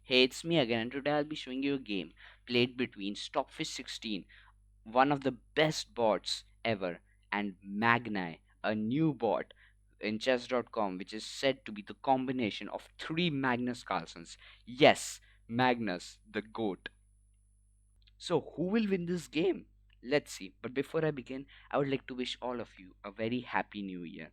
Hey, it's me again, and today I'll be showing you a game played between Stockfish 16, one of the best bots ever, and Magni, a new bot in chess.com, which is said to be the combination of three Magnus Carlsens. Yes, Magnus, the GOAT. So, who will win this game? Let's see. But before I begin, I would like to wish all of you a very happy new year.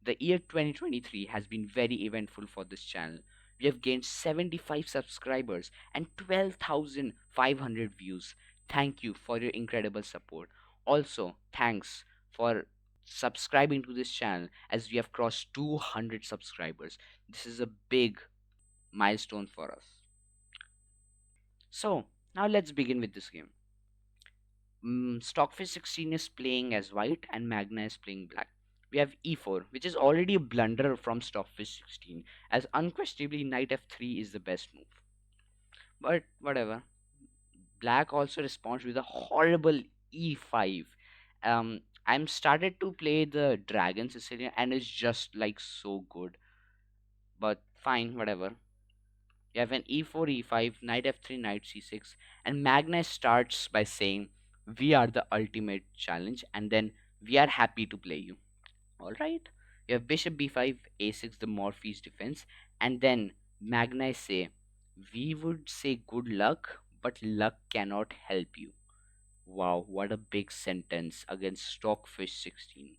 The year 2023 has been very eventful for this channel. We have gained 75 subscribers and 12,500 views. Thank you for your incredible support. Also, thanks for subscribing to this channel as we have crossed 200 subscribers. This is a big milestone for us. So, now let's begin with this game. Stockfish 16 is playing as white and Magna is playing black. We have e4, which is already a blunder from Stockfish 16, as unquestionably knight f3 is the best move. But whatever. Black also responds with a horrible e5. I'm started to play the Dragon Sicilian and it's just like so good. But fine, whatever. You have an e4, e5, knight f3, knight c6, and Magna starts by saying, "We are the ultimate challenge," and then "We are happy to play you." All right. You have bishop b5, a6, the Morphe's defense, and then Magna say, "We would say good luck, but luck cannot help you." Wow, what a big sentence against Stockfish 16.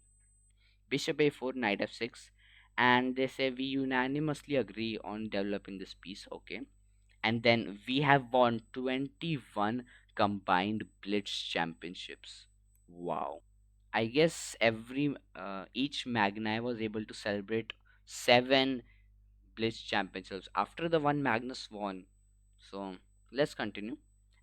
Bishop a4, knight f6, and they say, "We unanimously agree on developing this piece." Okay, and then we have won 21 combined blitz championships. Wow. I guess every each Magni was able to celebrate 7 blitz championships after the one Magnus won. So let's continue.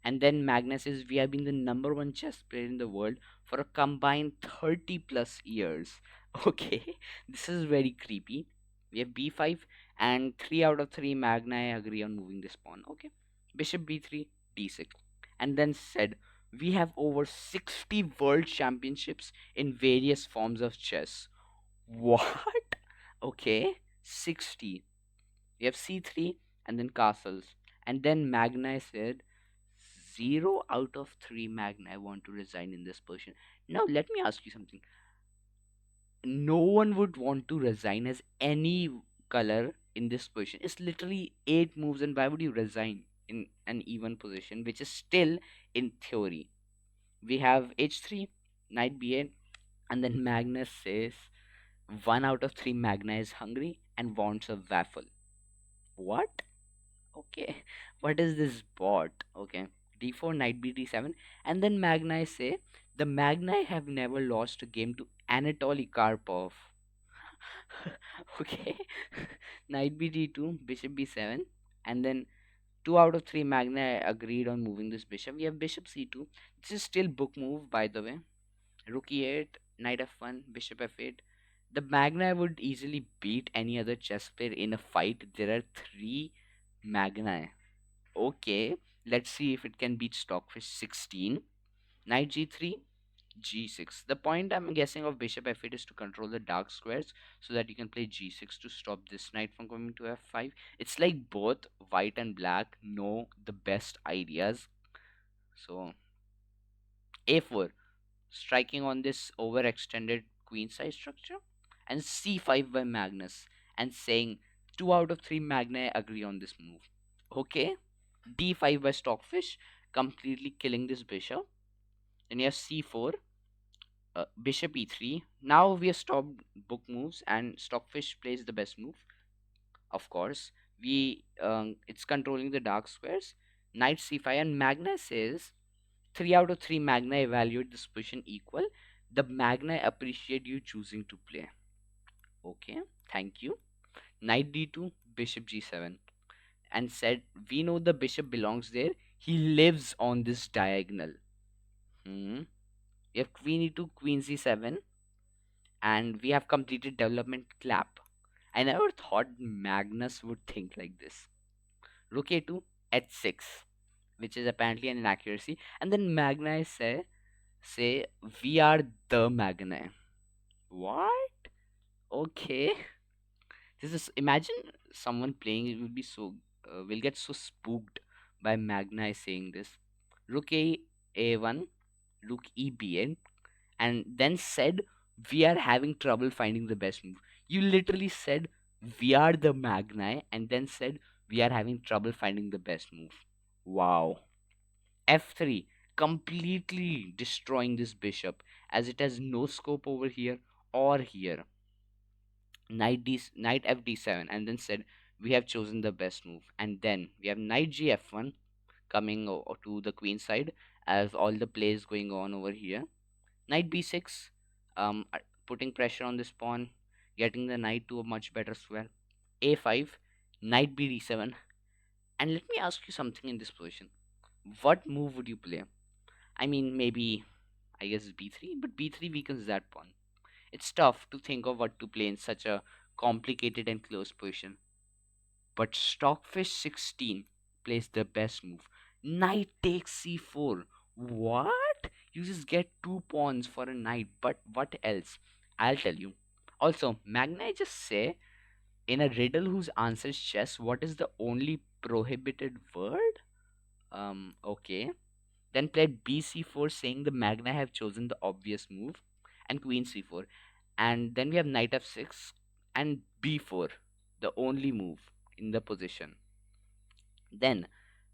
And then Magnus says, "We have been the number one chess player in the world for a combined 30 plus years." Okay, this is very creepy. We have b5, and 3 out of 3 Magni agree on moving this pawn. Okay, bishop b3, d6. And then said, "We have over 60 world championships in various forms of chess." What? Okay, 60. We have c3 and then castles. And then Magni said, "0 out of 3 Magni want to resign in this position." Now, let me ask you something. No one would want to resign as any color in this position. It's literally 8 moves, and why would you resign in an even position, which is still in theory? We have h3, knight b8, and then Magnus says, "1 out of 3 Magni is hungry and wants a waffle." What? Okay, what is this bot? Okay, d4, knight b d7, and then Magni say, "The Magni have never lost a game to Anatoly Karpov." Okay, knight b d2, bishop b7, and then 2 out of 3 Magni agreed on moving this bishop. We have bishop c2. This is still book move, by the way. Rook e8, knight f1, bishop f8. The Magni would easily beat any other chess player in a fight. There are 3 Magni. Okay, let's see if it can beat Stockfish 16. Knight g3, g6. The point I'm guessing of bishop f8 is to control the dark squares so that you can play g6 to stop this knight from coming to f5. It's like both white and black know the best ideas. So, a4, striking on this overextended queen size structure, and c5 by Magnus, and saying 2 out of 3 Magni agree on this move. Okay, d5 by Stockfish, completely killing this bishop. Then you have c4, bishop e3. Now we have stopped book moves, and Stockfish plays the best move. Of course, we it's controlling the dark squares. Knight c5, and Magnus says 3 out of 3 Magni evaluate this position equal. The Magni appreciate you choosing to play. Okay, thank you. Knight d2, bishop g7, and said, "We know the bishop belongs there. He lives on this diagonal." Hmm. We have queen e2, queen c7, and we have completed development clap. I never thought Magnus would think like this. Rook a2, h6, which is apparently an inaccuracy. And then Magni say, "We are the Magni." What? Okay. This is, imagine someone playing it would be so. will get so spooked by Magni saying this. Rook A1, Rook E B8, and then said, "We are having trouble finding the best move." You literally said, "We are the Magni," and then said, "We are having trouble finding the best move." Wow. F3, completely destroying this bishop as it has no scope over here or here. Knight fd7, and then said, "We have chosen the best move." And then we have knight gf1 coming to the queen side as all the plays going on over here. Knight b6, putting pressure on this pawn, getting the knight to a much better square. A5, knight bd7. And let me ask you something in this position. What move would you play? I mean, maybe, I guess b3, but b3 weakens that pawn. It's tough to think of what to play in such a complicated and close position. But Stockfish 16 plays the best move. Knight takes c4. What? You just get two pawns for a knight, but what else? I'll tell you. Also, Magni just say in a riddle whose answer is chess, what is the only prohibited word? Okay. Then played bc4, saying the Magni have chosen the obvious move, and queen c4. And then we have knight f6 and b4, the only move in the position. Then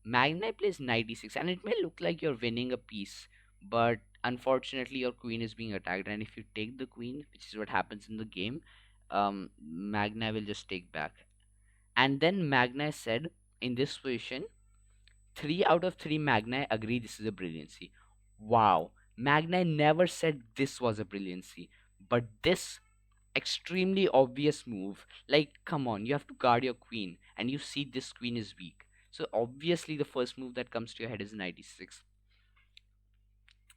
Magni plays knight e6, and it may look like you're winning a piece, but unfortunately your queen is being attacked. And if you take the queen, which is what happens in the game, Magni will just take back. And then Magni said, in this position, 3 out of 3 Magni agree this is a brilliancy. Wow, Magni never said this was a brilliancy, but this extremely obvious move. Like, come on, you have to guard your queen, and you see this queen is weak. So obviously, the first move that comes to your head is knight e6.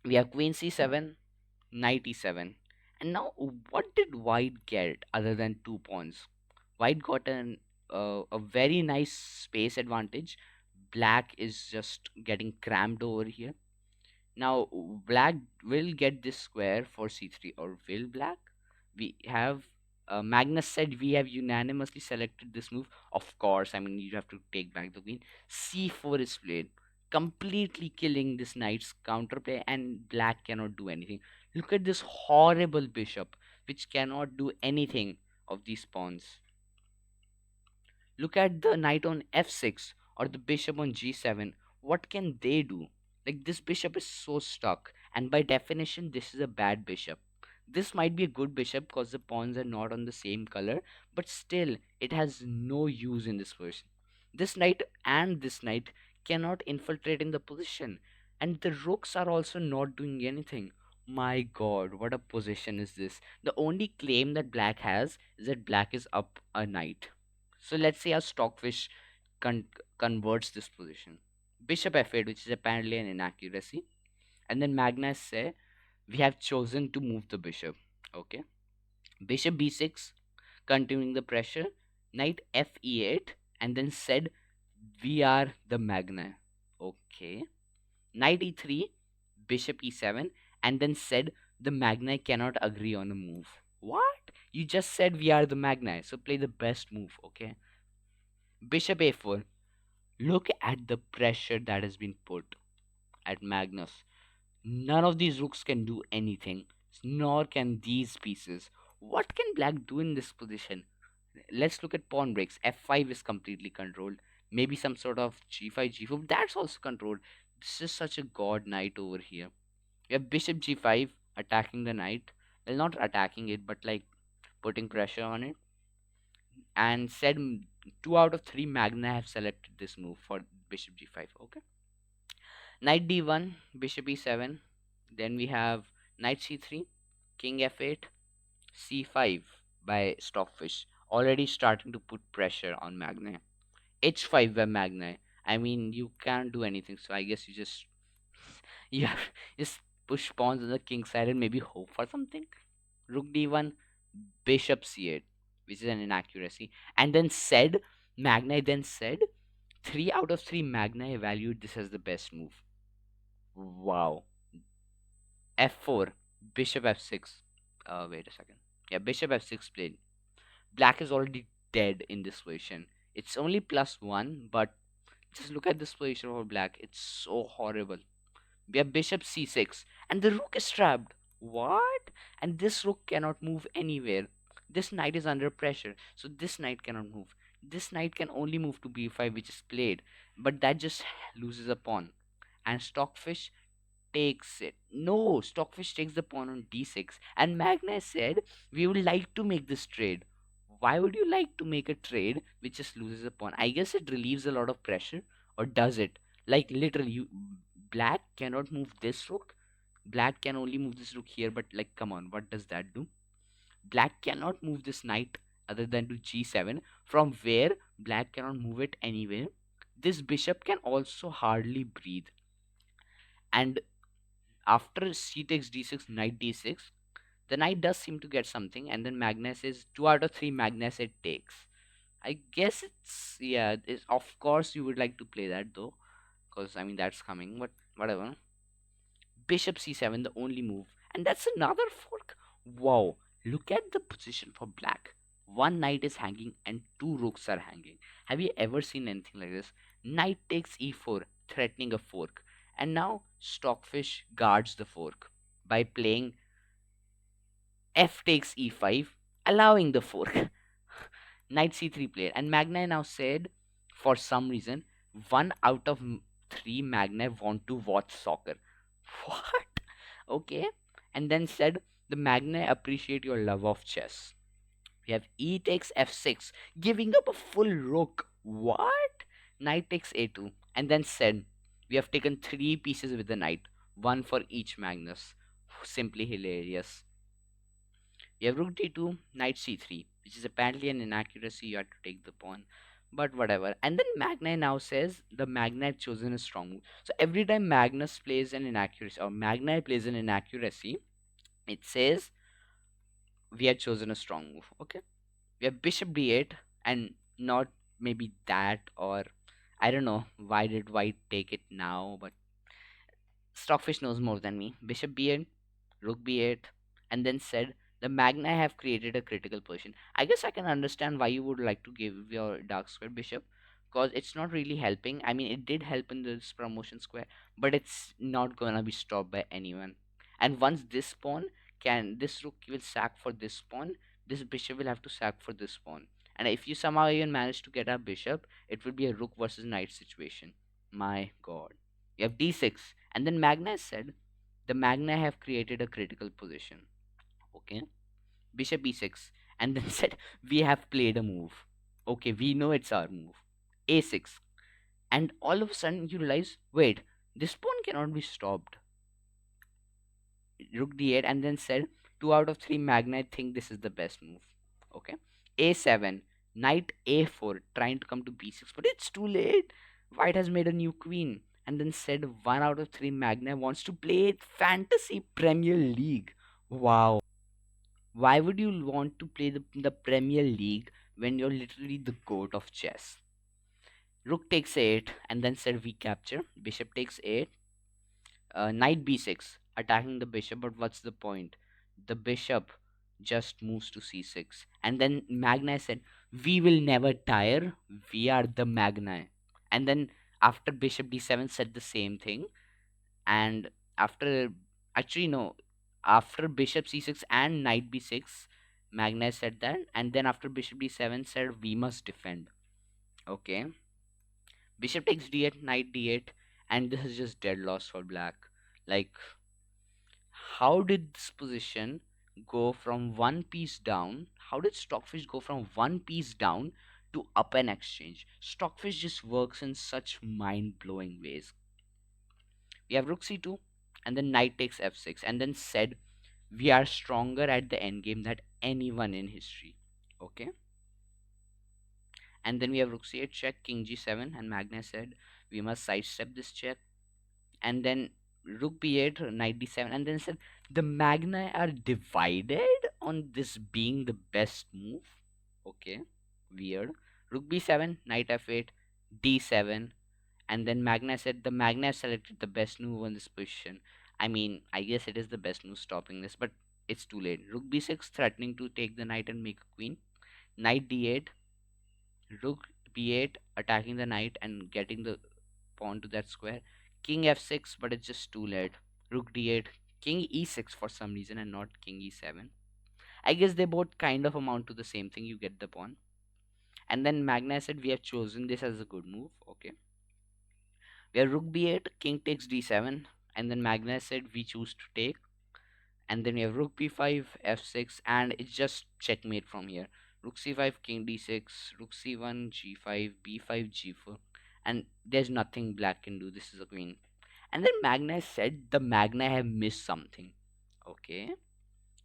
We have queen c7, knight e7, and now what did white get other than 2 pawns? White got a very nice space advantage. Black is just getting cramped over here. Now, black will get this square for c3, or will black? We have Magnus said we have unanimously selected this move. Of course, I mean, you have to take back the queen. c4 is played, completely killing this knight's counterplay, and black cannot do anything. Look at this horrible bishop, which cannot do anything of these pawns. Look at the knight on f6 or the bishop on g7. What can they do? Like, this bishop is so stuck, and by definition, this is a bad bishop. This might be a good bishop because the pawns are not on the same color, but still, it has no use in this version. This knight and this knight cannot infiltrate in the position, and the rooks are also not doing anything. My god, what a position is this? The only claim that black has is that black is up a knight. So let's say our Stockfish con- converts this position. Bishop f8, which is apparently an inaccuracy. And then Magnus say, we have chosen to move the bishop. Okay. Bishop b6, continuing the pressure. Knight f e8, and then said, we are the Magna. Okay. Knight e3, bishop e7, and then said, the Magna cannot agree on a move. What? You just said we are the Magna, so play the best move, okay? Bishop a4. Look at the pressure that has been put at Magnus. None of these rooks can do anything, nor can these pieces. What can black do in this position? Let's look at pawn breaks. f5 is completely controlled. Maybe some sort of g5, g4. That's also controlled. This is such a god knight over here. You have bishop g5 attacking the knight. Well, not attacking it, but like putting pressure on it. And said 2 out of 3 Magna have selected this move for bishop g5. Okay. Knight d1, bishop e7. Then we have knight c3, king f8, c5 by Stockfish. Already starting to put pressure on Magna. h5 by Magna. I mean, you can't do anything, so I guess you just you have just push pawns on the king side and maybe hope for something. Rook d1, bishop c8, which is an inaccuracy. And then said, Magna then said, 3 out of 3 Magna evaluate this as the best move. Wow. f4, bishop f6. Wait a second. Yeah, bishop f6 played. Black is already dead in this position. It's only +1, but just look at this position for black. It's so horrible. We have bishop c6, and the rook is trapped. What? And this rook cannot move anywhere. This knight is under pressure, so this knight cannot move. This knight can only move to b5, which is played, but that just loses a pawn. And Stockfish takes it. No, Stockfish takes the pawn on d6. And Magnus said, we would like to make this trade. Why would you like to make a trade which just loses a pawn? I guess it relieves a lot of pressure, or does it? Like literally, black cannot move this rook. Black can only move this rook here, but like, come on, what does that do? Black cannot move this knight other than to g7, from where black cannot move it anywhere. This bishop can also hardly breathe. And after c takes d6, knight d6, the knight does seem to get something, and then Magnus is 2 out of 3 Magnus it takes. I guess it's, yeah, it's, of course you would like to play that though, because I mean that's coming, but whatever. Bishop c7, the only move, and that's another fork. Wow, look at the position for black. One knight is hanging and two rooks are hanging. Have you ever seen anything like this? Knight takes e4, threatening a fork, and now Stockfish guards the fork by playing f takes e5, allowing the fork. Knight c3 played, and Magni now said, for some reason, 1 out of 3 Magni want to watch soccer. What? Okay. And then said, the Magni appreciate your love of chess. We have e takes f6, giving up a full rook. What? Knight takes a2, and then said, we have taken 3 pieces with the knight, one for each Magnus. Simply hilarious. You have rook d2, knight c3, which is apparently an inaccuracy. You had to take the pawn, but whatever. And then Magni now says the Magni had chosen a strong move. So every time Magnus plays an inaccuracy or Magni plays an inaccuracy, it says we had chosen a strong move. Okay, we have bishop d8, and not maybe that, or I don't know why did white take it now, but Stockfish knows more than me. Bishop b8, rook b8, and then said, the Magni have created a critical position. I guess I can understand why you would like to give your dark square bishop, because it's not really helping. I mean, it did help in this promotion square, but it's not gonna be stopped by anyone. And once this pawn this rook will sack for this pawn, this bishop will have to sack for this pawn. And if you somehow even manage to get a bishop, it would be a rook versus knight situation. My god. You have d6, and then Magnus said, the Magni have created a critical position. Okay, bishop e6, and then said, we have played a move. Okay, we know it's our move. A6, and all of a sudden you realize, wait, this pawn cannot be stopped. Rook d8, and then said, 2 out of 3 Magni think this is the best move. Okay, a7, knight a4, trying to come to b6, but it's too late. White has made a new queen, and then said 1 out of 3 Magni wants to play fantasy Premier League. Wow, why would you want to play the Premier League when you're literally the goat of chess? Rook takes 8, and then said we capture. Bishop takes 8, knight b6, attacking the bishop, but what's the point? The bishop just moves to c6, and then Magni said, we will never tire, we are the Magni. And then after bishop d7 said the same thing, and after, actually no, after bishop c6 and knight b6, Magni said that, and then after bishop d7 said we must defend. Okay, bishop takes d8, knight d8, and this is just dead loss for black. Like, how did this position go from one piece down? How did Stockfish go from one piece down to up an exchange? Stockfish just works in such mind-blowing ways. We have rook c2, and then knight takes f6, and then said we are stronger at the endgame than anyone in history. Okay, and then we have rook c8 check, king g7, and Magnus said we must sidestep this check, and then rook b8, knight d7, and then said the Magni are divided on this being the best move. Okay, weird. Rook b7, knight f8, d7, and then Magna said the Magna selected the best move on this position. I mean, I guess it is the best move stopping this, but it's too late. Rook b6, threatening to take the knight and make a queen. Knight d8, rook b8, attacking the knight and getting the pawn to that square. King f6, but it's just too late. Rook d8, king e6 for some reason and not king e7. I guess they both kind of amount to the same thing. You get the pawn. And then Magna said we have chosen this as a good move. Okay. We have rook b8, king takes d7, and then Magna said we choose to take. And then we have rook b5, f6, and it's just checkmate from here. Rook c5, king d6, rook c1, g5, b5, g4, and there's nothing black can do. This is a queen. And then Magna said the Magna have missed something. Okay,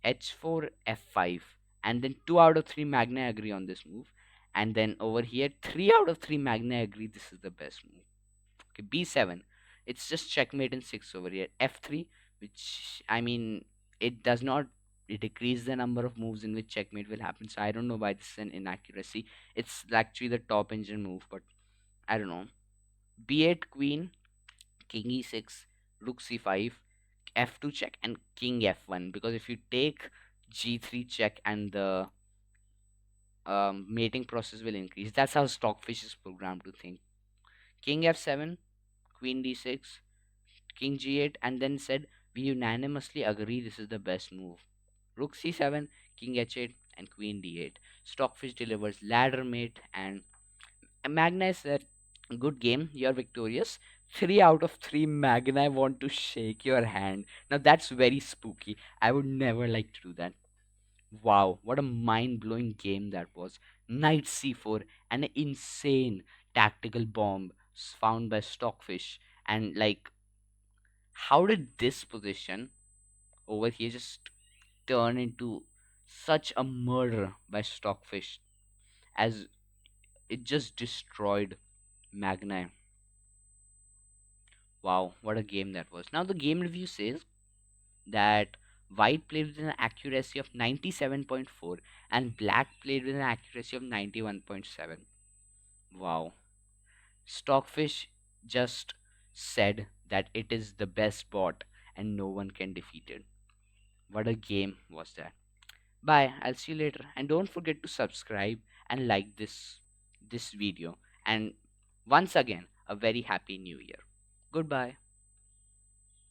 h4, f5, and then 2 out of 3 Magna agree on this move. And then over here, 3 out of 3 Magna agree this is the best move. Okay, b7. It's just checkmate in 6 over here. f3, which I mean, it does not decrease the number of moves in which checkmate will happen. So I don't know why this is an inaccuracy. It's actually the top engine move, but I don't know. b8 queen, king e6, rook c5, f2 check, and king f1. Because if you take g3 check and the mating process will increase. That's how Stockfish is programmed to think. King f7, queen d6, king g8, and then said, we unanimously agree this is the best move. Rook c7, king h8, and queen d8. Stockfish delivers ladder mate, and Magni said, good game, you're victorious. 3 out of 3 Magni want to shake your hand. Now that's very spooky. I would never like to do that. Wow, what a mind blowing game that was. Knight c4, an insane tactical bomb found by Stockfish. And like, how did this position over here just turn into such a murder by Stockfish as it just destroyed Magni? Wow, what a game that was. Now, the game review says that white played with an accuracy of 97.4 and black played with an accuracy of 91.7. Wow. Stockfish just said that it is the best bot and no one can defeat it. What a game was that. Bye, I'll see you later. And don't forget to subscribe and like this video. And once again, a very happy new year. Goodbye.